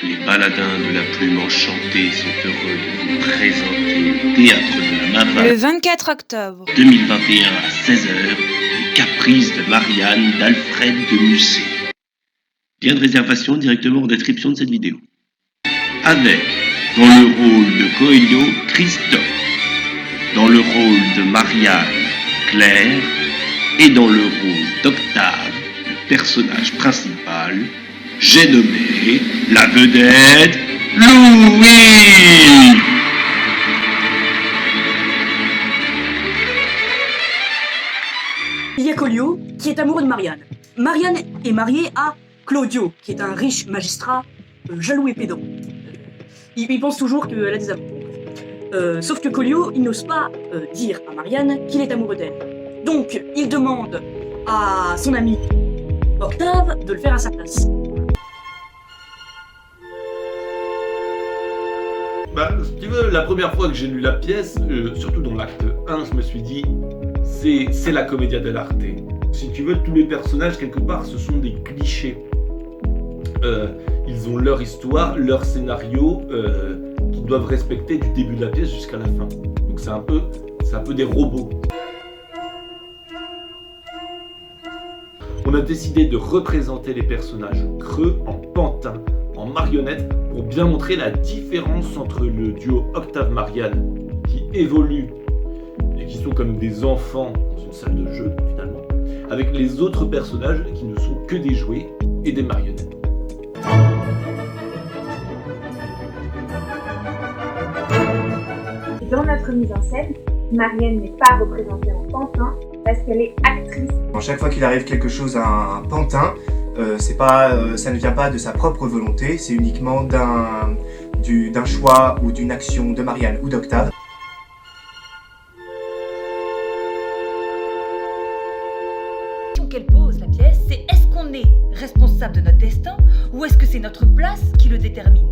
Les baladins de la plume enchantée sont heureux de vous présenter au Théâtre de la Mava Le 24 octobre. 2021 à 16h, Les Caprices de Marianne d'Alfred de Musset. Lien de réservation directement en description de cette vidéo. Avec, dans le rôle de Coelho, Christophe, dans le rôle de Marianne, Claire, et dans le rôle d'Octave, le personnage principal, j'ai nommé la vedette Louis. Il y a Coelho qui est amoureux de Marianne. Marianne est mariée à Claudio, qui est un riche magistrat jaloux et pédant. Il pense toujours qu'elle a des amours. Sauf que Coelho, il n'ose pas dire à Marianne qu'il est amoureux d'elle. Donc, il demande à son ami Octave de le faire à sa place. Si tu veux, la première fois que j'ai lu la pièce, surtout dans l'acte 1, je me suis dit, c'est la commedia dell'arte. Si tu veux, tous les personnages, quelque part, ce sont des clichés. Ils ont leur histoire, leur scénario, qu'ils doivent respecter du début de la pièce jusqu'à la fin. Donc c'est un peu des robots. On a décidé de représenter les personnages creux en pantin, en marionnette, pour bien montrer la différence entre le duo Octave-Marianne, qui évolue et qui sont comme des enfants dans une salle de jeu, finalement, avec les autres personnages qui ne sont que des jouets et des marionnettes. Dans notre mise en scène, Marianne n'est pas représentée en pantin parce qu'elle est actrice. À chaque fois qu'il arrive quelque chose à un pantin, ça ne vient pas de sa propre volonté, c'est uniquement d'un choix ou d'une action de Marianne ou d'Octave. La question qu'elle pose, la pièce, c'est est-ce qu'on est responsable de notre destin ou est-ce que c'est notre place qui le détermine ?